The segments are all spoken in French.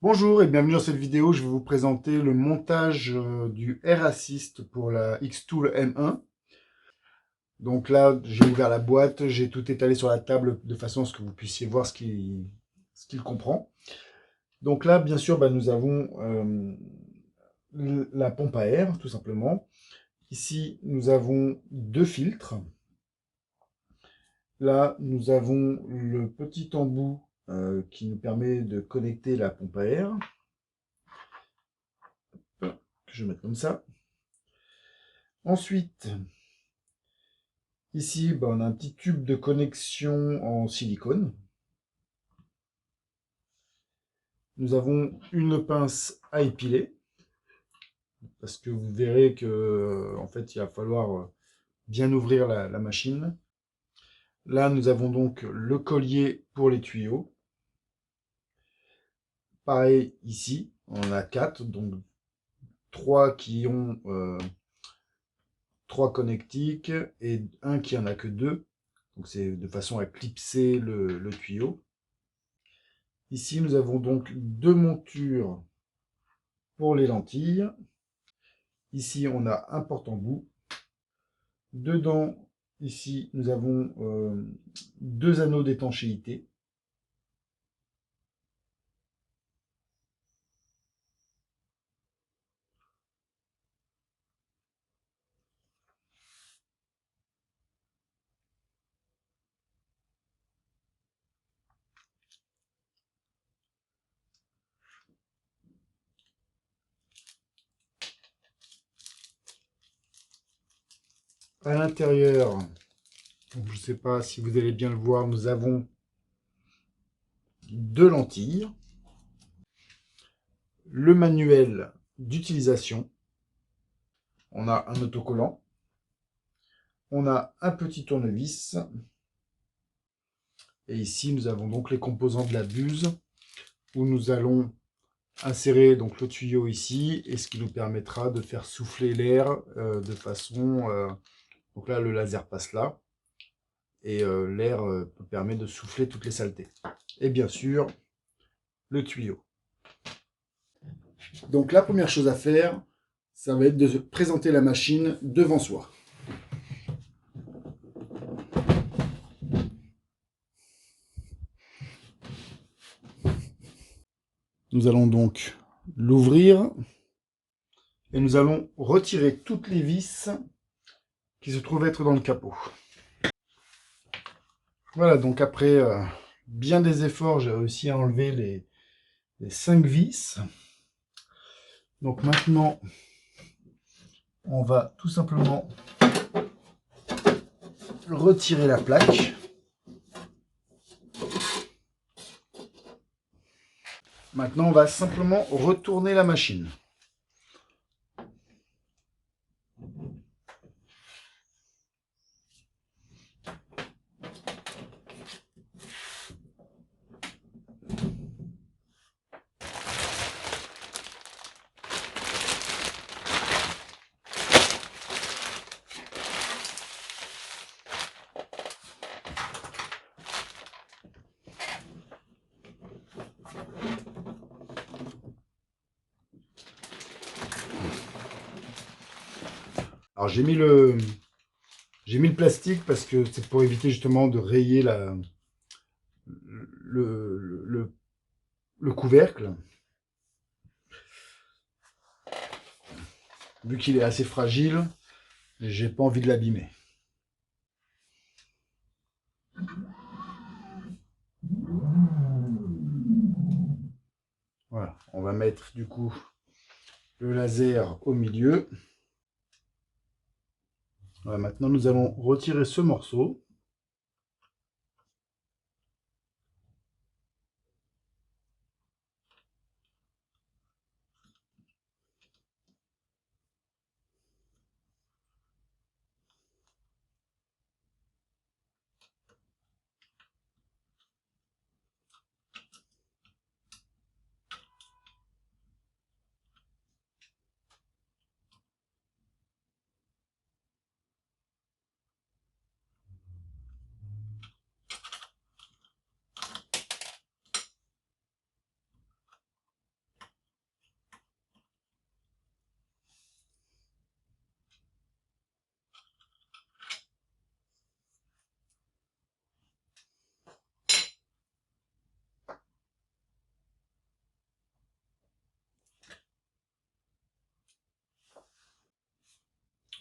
Bonjour et bienvenue dans cette vidéo. Je vais vous présenter le montage du Air Assist pour la Xtool M1. Donc là, j'ai ouvert la boîte, j'ai tout étalé sur la table de façon à ce que vous puissiez voir ce qu'il comprend. Donc là, bien sûr, nous avons la pompe à air, tout simplement. Ici, nous avons deux filtres. Là, nous avons le petit embout qui nous permet de connecter la pompe à air, que je vais mettre comme ça. Ensuite, ici, on a un petit tube de connexion en silicone. Nous avons une pince à épiler, parce que vous verrez que, en fait, il va falloir bien ouvrir la machine. Là, nous avons donc le collier pour les tuyaux. Pareil ici, on en a quatre, donc trois qui ont trois connectiques et un qui en a que deux. Donc c'est de façon à clipser le tuyau. Ici, nous avons donc deux montures pour les lentilles. Ici, on a un porte-embout. Dedans, ici, nous avons deux anneaux d'étanchéité. À l'intérieur, je ne sais pas si vous allez bien le voir, nous avons deux lentilles, le manuel d'utilisation, on a un autocollant, on a un petit tournevis, et ici nous avons donc les composants de la buse, où nous allons insérer donc le tuyau ici, et ce qui nous permettra de faire souffler l'air de façon... donc là, le laser passe là, et l'air permet de souffler toutes les saletés. Et bien sûr, le tuyau. Donc la première chose à faire, ça va être de présenter la machine devant soi. Nous allons donc l'ouvrir et nous allons retirer toutes les vis qui se trouvent être dans le capot. Voilà, donc après bien des efforts, j'ai réussi à enlever les 5 vis. Donc maintenant, on va tout simplement retirer la plaque. Maintenant, on va simplement retourner la machine. Alors j'ai mis le plastique parce que c'est pour éviter justement de rayer le couvercle. Vu qu'il est assez fragile, j'ai pas envie de l'abîmer. Voilà, on va mettre du coup le laser au milieu. Voilà, maintenant nous allons retirer ce morceau.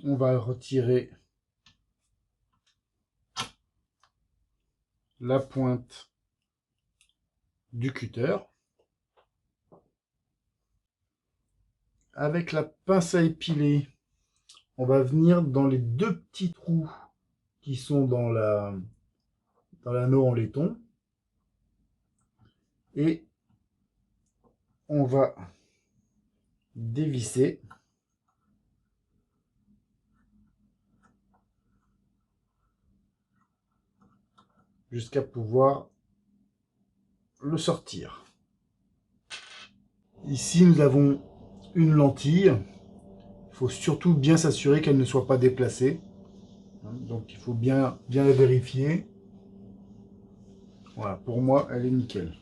On va retirer la pointe du cutter. Avec la pince à épiler, on va venir dans les deux petits trous qui sont dans l'anneau en laiton. Et on va dévisser jusqu'à pouvoir le sortir. Ici, nous avons une lentille. Il faut surtout bien s'assurer qu'elle ne soit pas déplacée. Donc, il faut bien la vérifier. Voilà, pour moi, elle est nickel.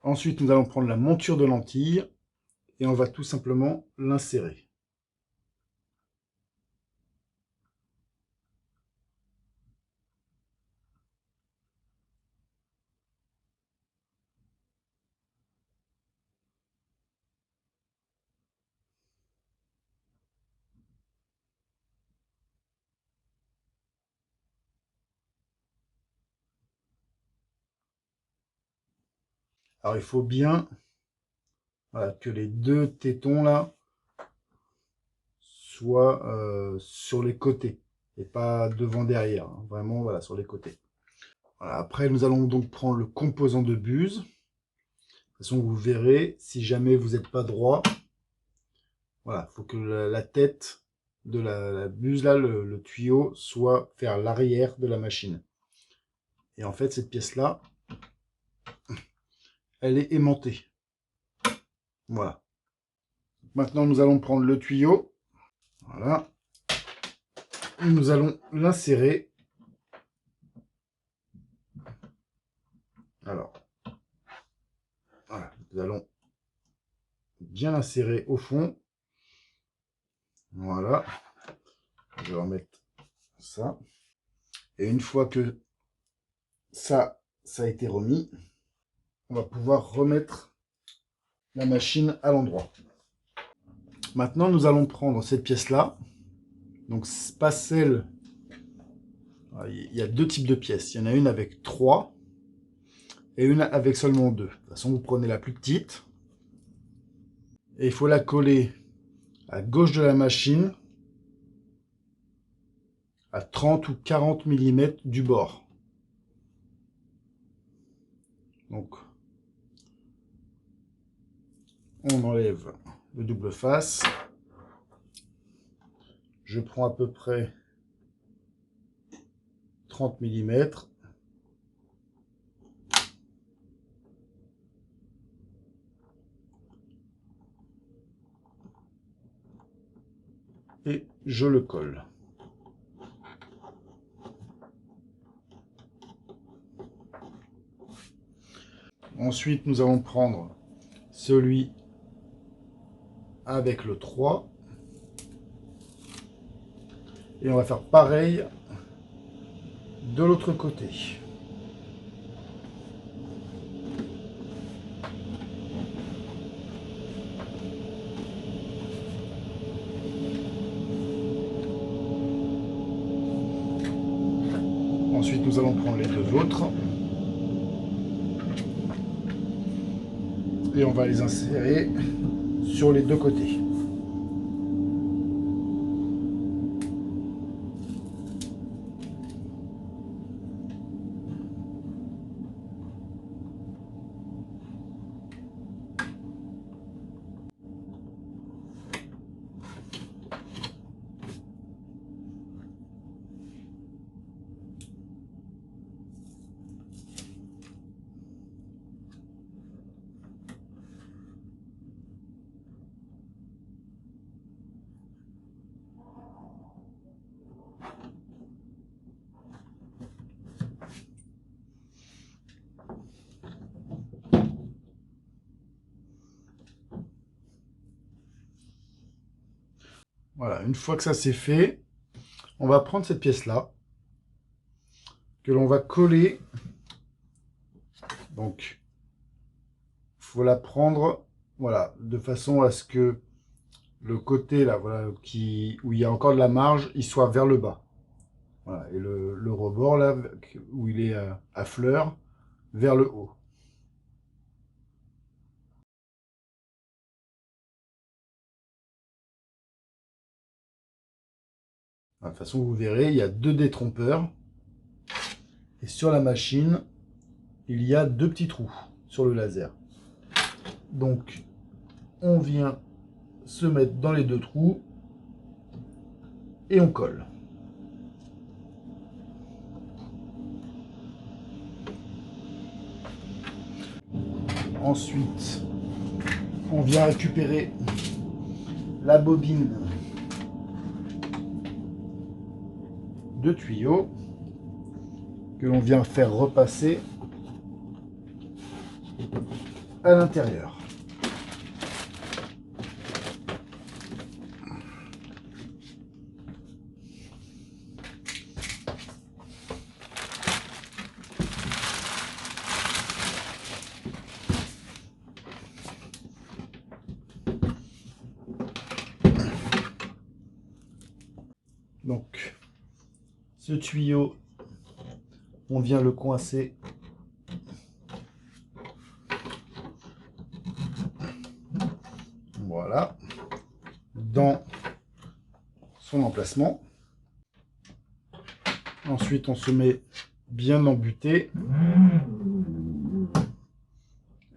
Ensuite, nous allons prendre la monture de lentille et on va tout simplement l'insérer. Alors, il faut bien que les deux tétons là soient sur les côtés et pas devant derrière. Hein. Vraiment, voilà, sur les côtés. Voilà, après, nous allons donc prendre le composant de buse. De toute façon, vous verrez, si jamais vous n'êtes pas droit, voilà, il faut que la tête de la buse, là, le tuyau, soit vers l'arrière de la machine. Et en fait, cette pièce-là, elle est aimantée. Voilà. Maintenant, nous allons prendre le tuyau. Voilà. Et nous allons l'insérer. Alors, voilà, nous allons bien l'insérer au fond. Voilà. Je vais remettre ça. Et une fois que ça a été remis, on va pouvoir remettre la machine à l'endroit. Maintenant, nous allons prendre cette pièce-là. Donc, pas celle... Il y a deux types de pièces. Il y en a une avec 3 et une avec seulement 2. De toute façon, vous prenez la plus petite. Et il faut la coller à gauche de la machine à 30 ou 40 mm du bord. Donc, on enlève le double face. Je prends à peu près 30 mm. Et je le colle. Ensuite, nous allons prendre celui avec le 3. Et on va faire pareil de l'autre côté. Ensuite, nous allons prendre les deux autres. Et on va les insérer sur les deux côtés. Voilà, une fois que ça c'est fait, on va prendre cette pièce-là, que l'on va coller. Donc, il faut la prendre, voilà, de façon à ce que le côté là, voilà, où il y a encore de la marge, il soit vers le bas. Voilà. Et le rebord là, où il est à fleur, vers le haut. De toute façon, vous verrez, il y a deux détrompeurs. Et sur la machine, il y a deux petits trous sur le laser. Donc, on vient se mettre dans les deux trous et on colle. Ensuite, on vient récupérer la bobine de tuyau que l'on vient faire repasser à l'intérieur. Donc, ce tuyau, on vient le coincer voilà, dans son emplacement. Ensuite, on se met bien embuté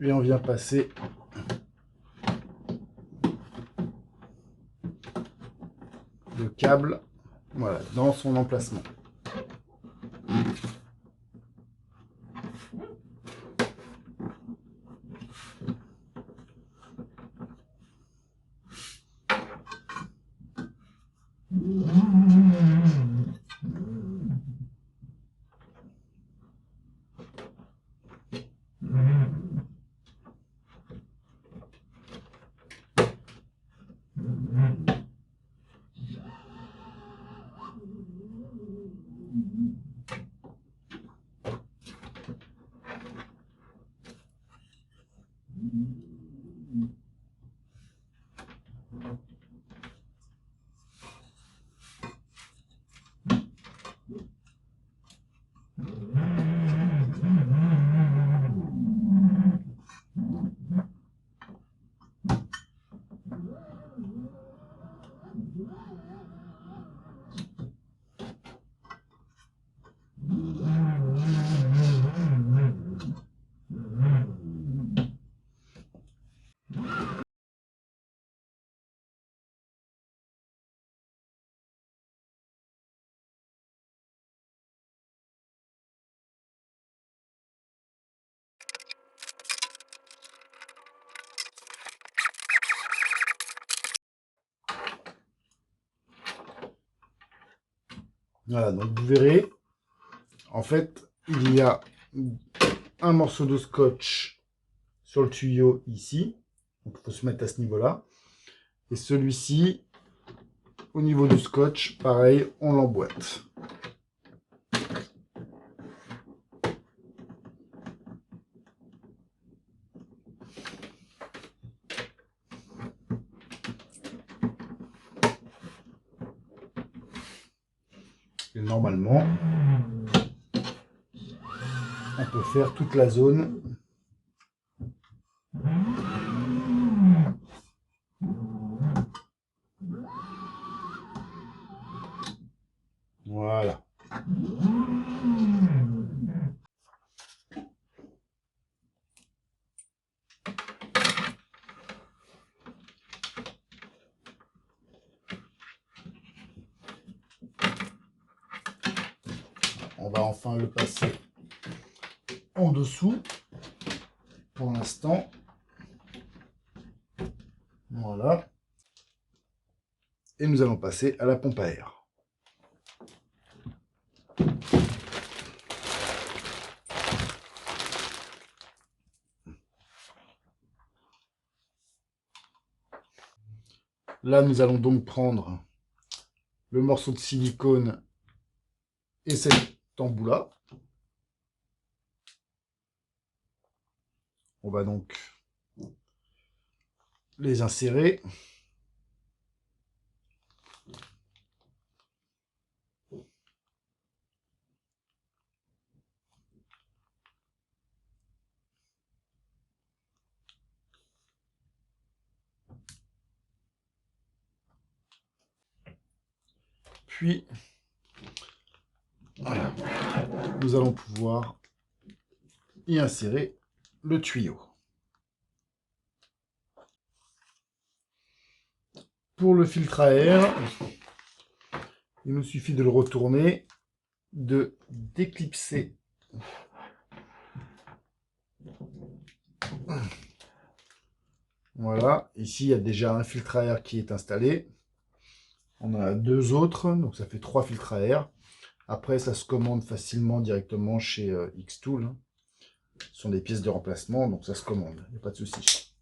et on vient passer le câble voilà, dans son emplacement. Voilà, donc vous verrez, en fait, il y a un morceau de scotch sur le tuyau ici. Donc il faut se mettre à ce niveau-là. Et celui-ci, au niveau du scotch, pareil, on l'emboîte. Et normalement, on peut faire toute la zone. Voilà. On va enfin le passer en dessous pour l'instant. Voilà. Et nous allons passer à la pompe à air. Là, nous allons donc prendre le morceau de silicone et cet embout-là. On va donc les insérer. Puis, voilà, nous allons pouvoir y insérer le tuyau. Pour le filtre à air, il nous suffit de le retourner, de déclipser voilà, ici il y a déjà un filtre à air qui est installé. On en a deux autres, donc ça fait 3 filtres à air. Après, ça se commande facilement directement chez Xtool. Hein. Ce sont des pièces de remplacement, donc ça se commande, il n'y a pas de souci.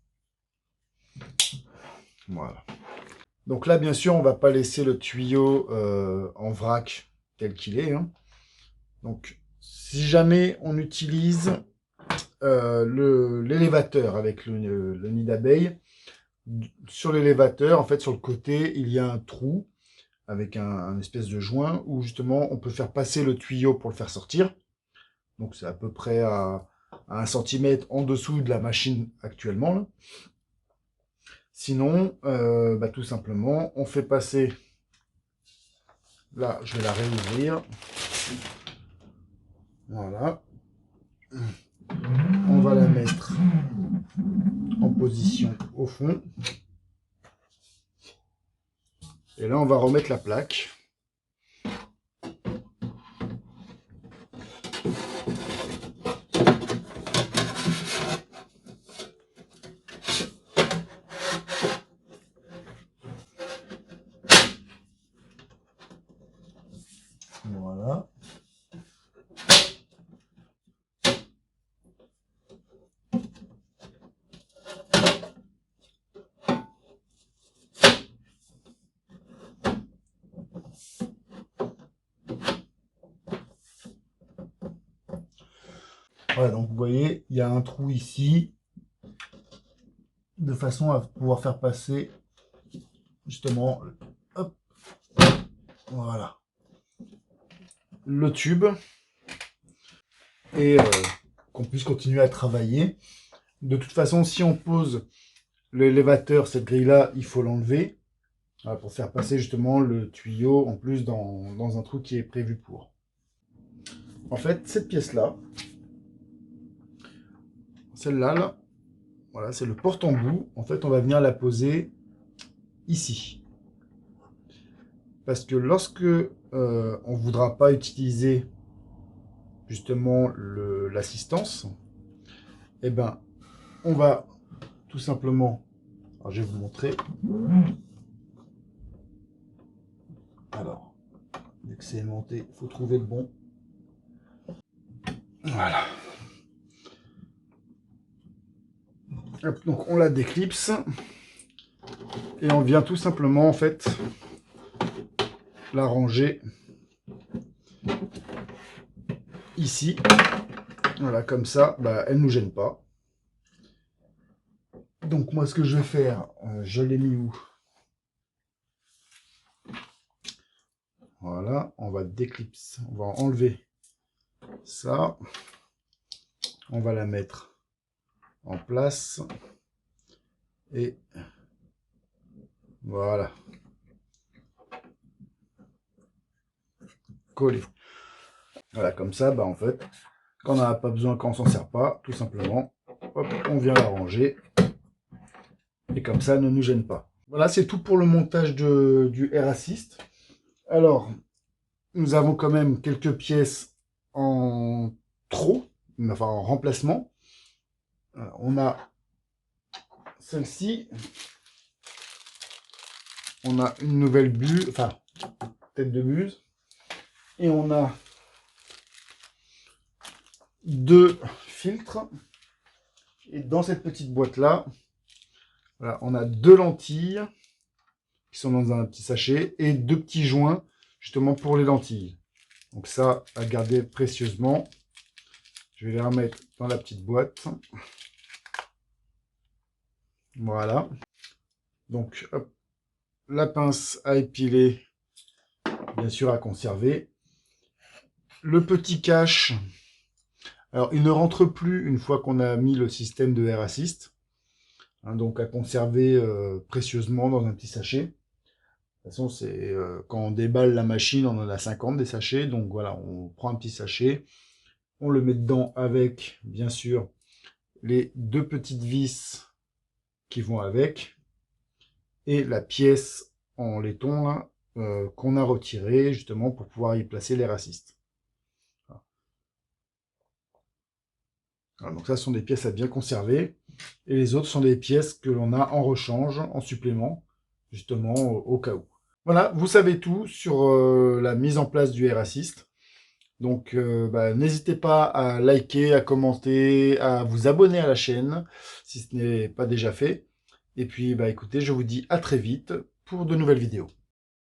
Voilà. Donc là, bien sûr, on ne va pas laisser le tuyau en vrac tel qu'il est. Hein. Donc, si jamais on utilise l'élévateur avec le nid d'abeille, sur l'élévateur, en fait, sur le côté, il y a un trou avec un espèce de joint où justement on peut faire passer le tuyau pour le faire sortir. Donc c'est à peu près à 1 centimètre en dessous de la machine actuellement. Là. Sinon, tout simplement, on fait passer... Là, je vais la réouvrir. Voilà. On va la mettre en position au fond. Et là, on va remettre la plaque. Voilà. Voilà, donc vous voyez, il y a un trou ici, de façon à pouvoir faire passer justement, hop, voilà, le tube, et qu'on puisse continuer à travailler. De toute façon, si on pose l'élévateur, cette grille-là, il faut l'enlever, voilà, pour faire passer justement le tuyau, en plus dans un trou qui est prévu pour. En fait, cette pièce-là, celle-là, là, voilà, c'est le porte-embout. En fait, on va venir la poser ici. Parce que lorsque on ne voudra pas utiliser justement l'assistance, eh ben, on va tout simplement... Alors, je vais vous montrer. Alors, vu que c'est aimanté, il faut trouver le bon. Voilà. Hop, donc, on la déclipse. Et on vient tout simplement, en fait, la ranger ici. Voilà, comme ça, elle ne nous gêne pas. Donc, moi, ce que je vais faire, je l'ai mis où? Voilà, on va déclipser, on va enlever ça. On va la mettre en place. Et voilà. Coller. Voilà, comme ça, en fait, quand on n'en a pas besoin, quand on s'en sert pas, tout simplement, hop, on vient la ranger. Et comme ça, elle ne nous gêne pas. Voilà, c'est tout pour le montage du Air Assist. Alors, nous avons quand même quelques pièces en trop, enfin en remplacement. On a celle-ci. On a une nouvelle buse, enfin, tête de buse. Et on a 2 filtres. Et dans cette petite boîte-là, voilà, on a 2 lentilles qui sont dans un petit sachet et 2 petits joints justement pour les lentilles. Donc ça, à garder précieusement. Je vais les remettre dans la petite boîte. Voilà. Donc, hop, la pince à épiler, bien sûr à conserver. Le petit cache. Alors, il ne rentre plus une fois qu'on a mis le système de Air Assist. Hein, donc, à conserver précieusement dans un petit sachet. toute façon, c'est quand on déballe la machine, on en a 50 des sachets. Donc voilà, on prend un petit sachet, on le met dedans avec, bien sûr, les deux petites vis qui vont avec et la pièce en laiton là, qu'on a retirée justement pour pouvoir y placer les racistes. Voilà, donc ça, ce sont des pièces à bien conserver. Et les autres sont des pièces que l'on a en rechange, en supplément, justement au cas où. Voilà, vous savez tout sur la mise en place du R-Assist. Donc, n'hésitez pas à liker, à commenter, à vous abonner à la chaîne, si ce n'est pas déjà fait. Et puis, écoutez, je vous dis à très vite pour de nouvelles vidéos.